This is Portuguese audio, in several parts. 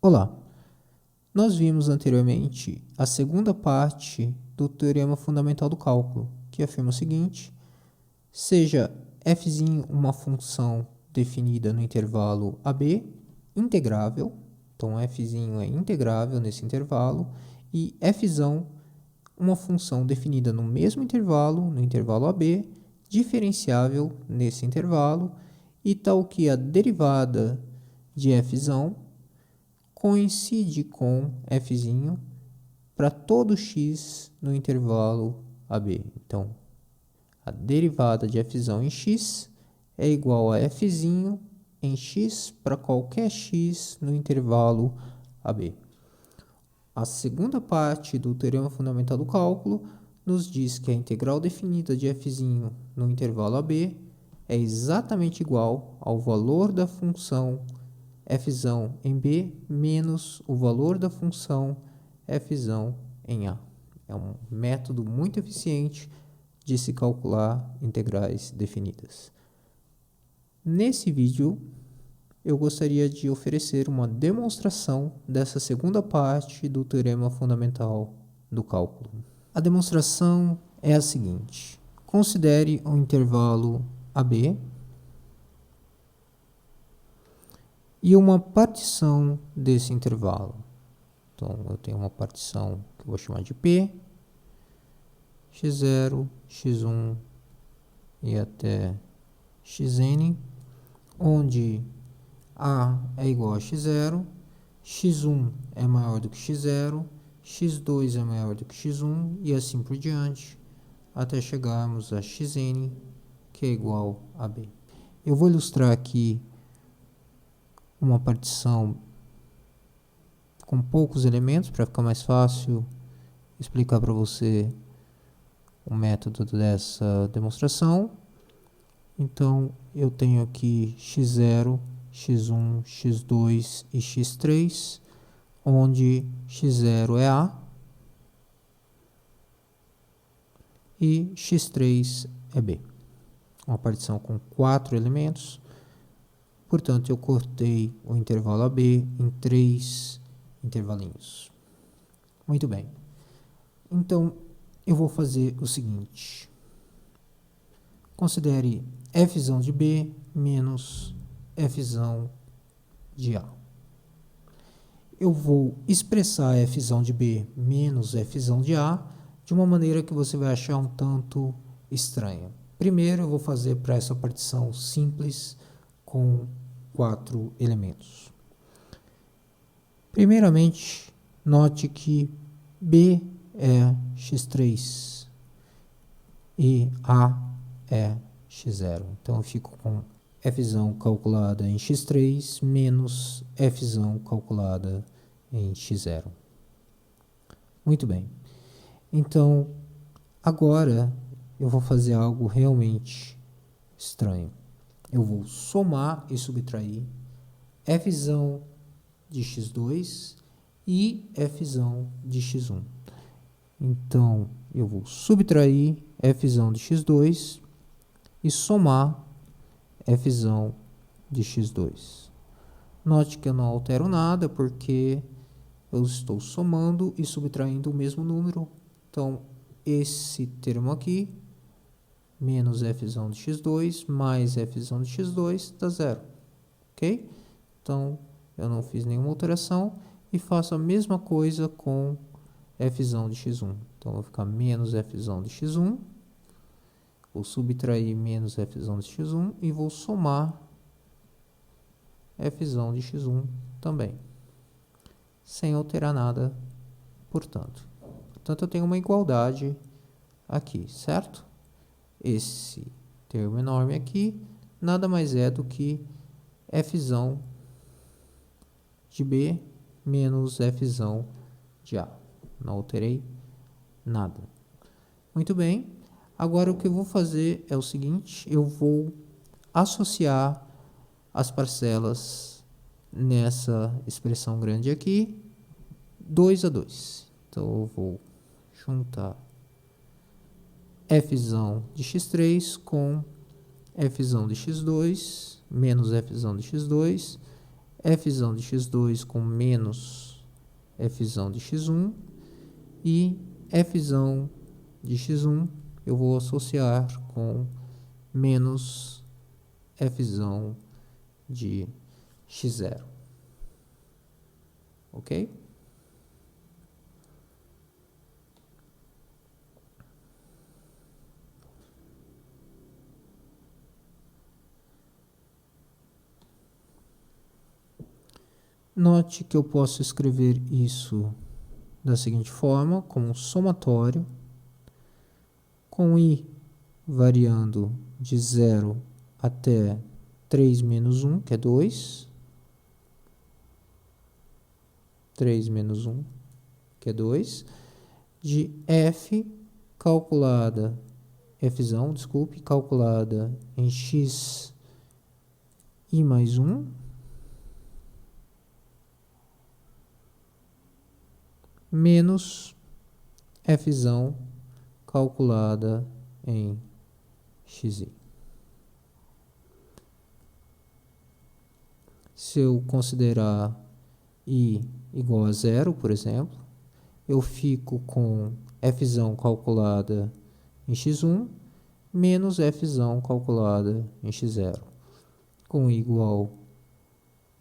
Olá, nós vimos anteriormente a segunda parte do Teorema Fundamental do Cálculo, que afirma o seguinte: seja f uma função definida no intervalo AB, integrável, então f é integrável nesse intervalo, e f uma função definida no mesmo intervalo, no intervalo AB, diferenciável nesse intervalo, e tal que a derivada de f coincide com f para todo x no intervalo AB. Então, a derivada de f em x é igual a f em x para qualquer x no intervalo AB. A segunda parte do Teorema Fundamental do Cálculo nos diz que a integral definida de f no intervalo AB é exatamente igual ao valor da função f em B menos o valor da função f em A. É um método muito eficiente de se calcular integrais definidas. Nesse vídeo, eu gostaria de oferecer uma demonstração dessa segunda parte do Teorema Fundamental do Cálculo. A demonstração é a seguinte: considere um intervalo AB e uma partição desse intervalo. Então, eu tenho uma partição que eu vou chamar de P, x0, x1 e até xn, onde A é igual a x0, x1 é maior do que x0, x2 é maior do que x1 e assim por diante, até chegarmos a xn, que é igual a B. Eu vou ilustrar aqui uma partição com poucos elementos para ficar mais fácil explicar para você o método dessa demonstração. Então, eu tenho aqui x0, x1, x2 e x3, onde x0 é A e x3 é B. Uma partição com 4 elementos. Portanto, eu cortei o intervalo AB em 3 intervalinhos. Muito bem. Então, eu vou fazer o seguinte. Considere f de B menos f de A. Eu vou expressar f de B menos f de A de uma maneira que você vai achar um tanto estranha. Primeiro, eu vou fazer para essa partição simples com 4 elementos. Primeiramente, note que B é x3 e A é x0. Então, eu fico com f calculada em x3 menos f calculada em x0. Muito bem. Então, agora eu vou fazer algo realmente estranho. Eu vou somar e subtrair f de x2 e f de x1. Então, eu vou subtrair f de x2 e somar f de x2. Note que eu não altero nada, porque eu estou somando e subtraindo o mesmo número. Então, esse termo aqui, menos f de x2 mais f de x2, dá zero. Ok? Então, eu não fiz nenhuma alteração e faço a mesma coisa com f de x1. Então, vai ficar menos f de x1. Vou subtrair menos f de x1 e vou somar f de x1 também, sem alterar nada, portanto. Portanto, eu tenho uma igualdade aqui, certo? Esse termo enorme aqui nada mais é do que f de B menos f de A. Não alterei nada. Muito bem. Agora, o que eu vou fazer é o seguinte: eu vou associar as parcelas nessa expressão grande aqui, 2 a 2. Então, eu vou juntar f de x3 com f de x2 menos f de x2 f de x2 com menos f de x1 e f de x1 eu vou associar com menos f de x0, ok? Note que eu posso escrever isso da seguinte forma, como um somatório, com i variando de 0 até 3 menos 1, que é 2. 3 menos 1, que é 2. De f calculada, calculada em x i mais 1, menos f calculada em xi. Se eu considerar i igual a 0, por exemplo, eu fico com f calculada em x1 menos f calculada em x0. Com i igual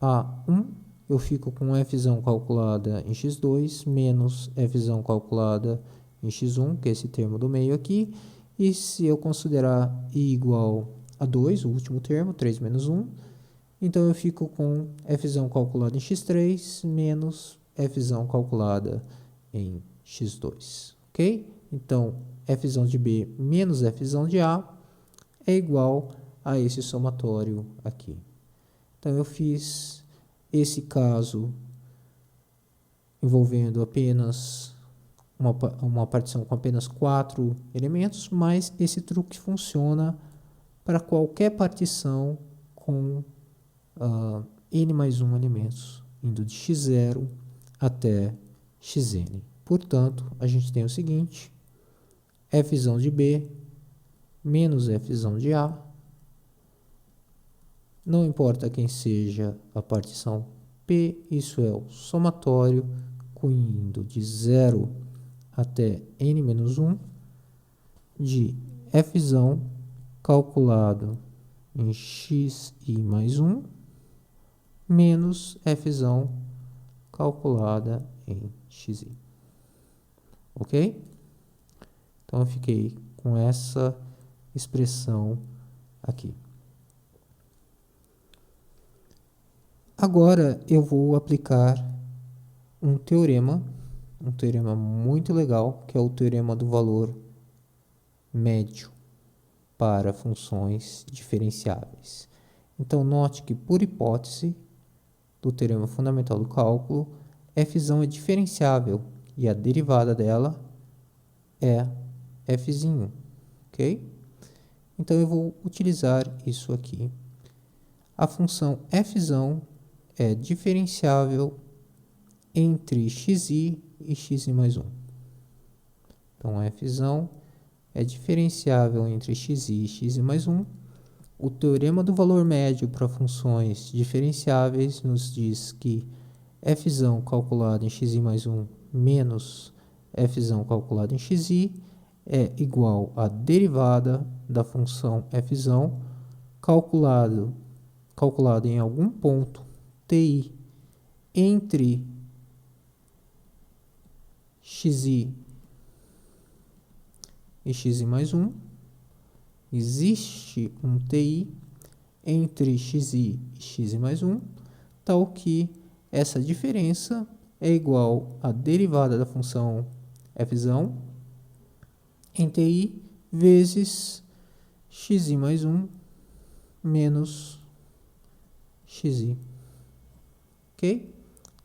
a 1, eu fico com f calculada em x2 menos f calculada em x1, que é esse termo do meio aqui. E se eu considerar i igual a 2, o último termo, 3 menos 1, então eu fico com f calculada em x3 menos f calculada em x2, ok? Então, f de b menos f de a é igual a esse somatório aqui. Então, eu fiz esse caso envolvendo apenas uma partição com apenas 4 elementos, mas esse truque funciona para qualquer partição com n mais 1 elementos, indo de x0 até xn. Portanto, a gente tem o seguinte, f de b menos f de a, não importa quem seja a partição P, isso é o somatório indo de 0 até n menos 1 de f calculado em xi mais 1 menos f calculada em xi. Ok? Então, eu fiquei com essa expressão aqui. Agora, eu vou aplicar um teorema muito legal, que é o teorema do valor médio para funções diferenciáveis. Então, note que, por hipótese do teorema fundamental do cálculo, f é diferenciável e a derivada dela é f', ok? Então, eu vou utilizar isso aqui. A função f é diferenciável entre xi e xi mais 1. Então, f é diferenciável entre xi e xi mais 1. O teorema do valor médio para funções diferenciáveis nos diz que f calculado em xi mais 1 menos f calculado em xi é igual à derivada da função f calculado em algum ponto ti entre xi e xi mais 1. Existe um ti entre xi e xi mais 1, tal que essa diferença é igual à derivada da função f em ti vezes xi mais 1 menos xi. Ok?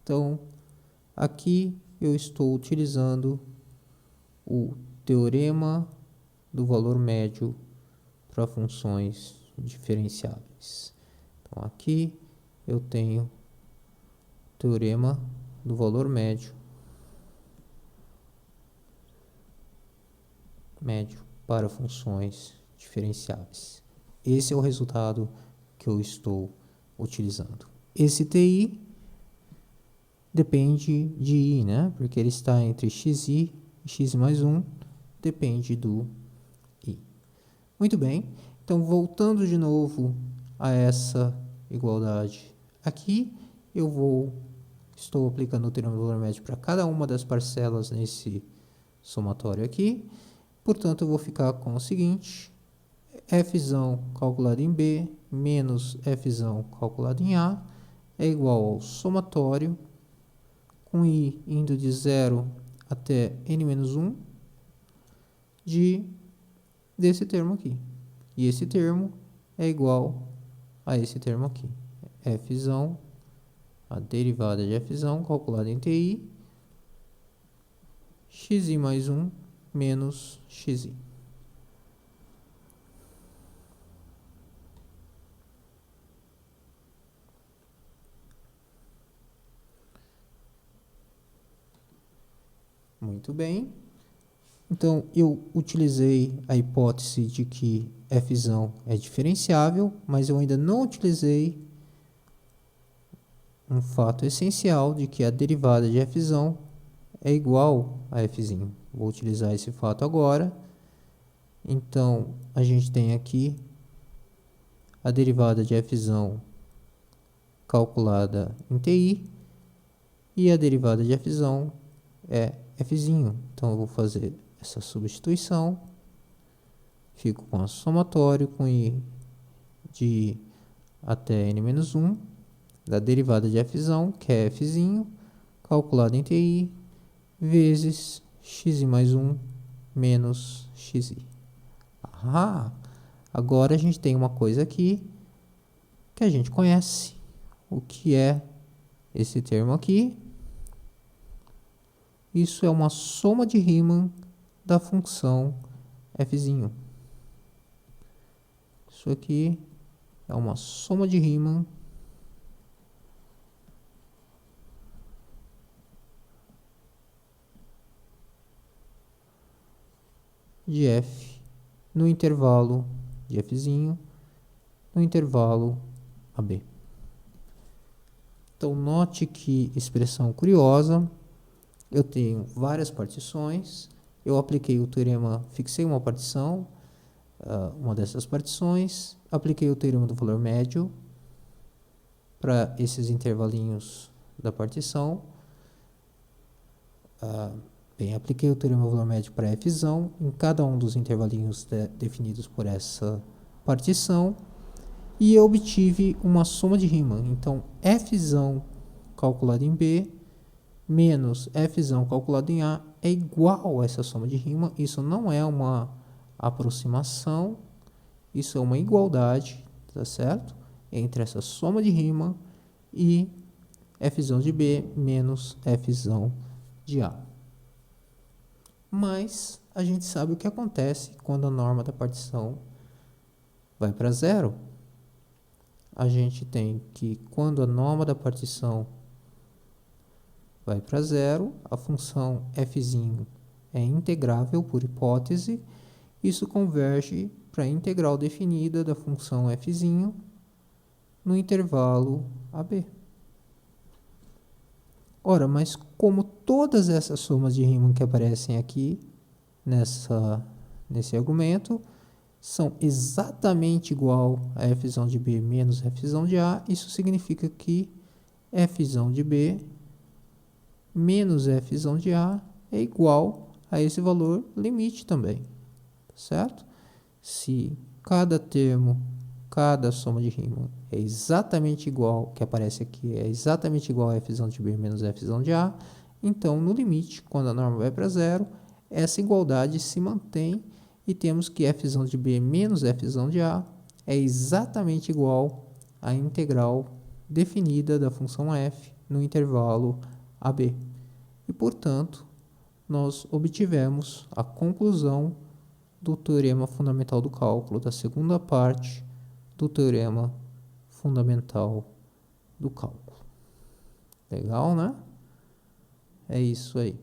Então, aqui eu estou utilizando o teorema do valor médio para funções diferenciáveis. Então, aqui eu tenho o teorema do valor médio para funções diferenciáveis. Esse é o resultado que eu estou utilizando. esse TI depende de I, né? Porque ele está entre xi e x mais 1, depende do I. Muito bem, então voltando de novo a essa igualdade aqui, estou aplicando o teorema do valor médio para cada uma das parcelas nesse somatório aqui, portanto eu vou ficar com o seguinte: f calculado em B menos f calculado em A é igual ao somatório com I indo de 0 até n-1 desse termo aqui. E esse termo é igual a esse termo aqui. F, a derivada de f calculada em TI, xi mais 1 menos xi. Muito bem. Então, eu utilizei a hipótese de que f é diferenciável, mas eu ainda não utilizei um fato essencial de que a derivada de f é igual a f'. Vou utilizar esse fato agora. Então, a gente tem aqui a derivada de f calculada em TI e a derivada de f é f'. Então, eu vou fazer essa substituição. Fico com a somatório com I de até n-1 da derivada de f, que é f', calculado em TI, vezes xi mais 1 menos xi. Agora a gente tem uma coisa aqui que a gente conhece. O que é esse termo aqui? Isso é uma soma de Riemann da função f'. Isso aqui é uma soma de Riemann de f no intervalo de f', no intervalo AB. Então, note que expressão curiosa. Eu tenho várias partições. Eu apliquei o teorema, fixei uma partição, uma dessas partições. Apliquei o teorema do valor médio para esses intervalinhos da partição. Apliquei o teorema do valor médio para f em cada um dos intervalinhos definidos por essa partição. E eu obtive uma soma de Riemann. Então, f calculado em B menos f calculado em A é igual a essa soma de Riemann. Isso não é uma aproximação, isso é uma igualdade, tá certo? Entre essa soma de Riemann e f de B menos f de A. Mas a gente sabe o que acontece quando a norma da partição vai para zero. A gente tem que, quando a norma da partição vai para zero, a função f é integrável por hipótese. Isso converge para a integral definida da função f no intervalo AB. Ora, mas como todas essas somas de Riemann que aparecem aqui nesse argumento são exatamente igual a f de B menos f de A, isso significa que f de B menos f de A é igual a esse valor limite também, certo? Se cada termo, cada soma de Riemann é exatamente igual, que aparece aqui, é exatamente igual a f de B menos f de A, então no limite, quando a norma vai para zero, essa igualdade se mantém e temos que f de B menos f de A é exatamente igual à integral definida da função f no intervalo AB. E, portanto, nós obtivemos a conclusão do teorema fundamental do cálculo, da segunda parte do teorema fundamental do cálculo. Legal, né? É isso aí.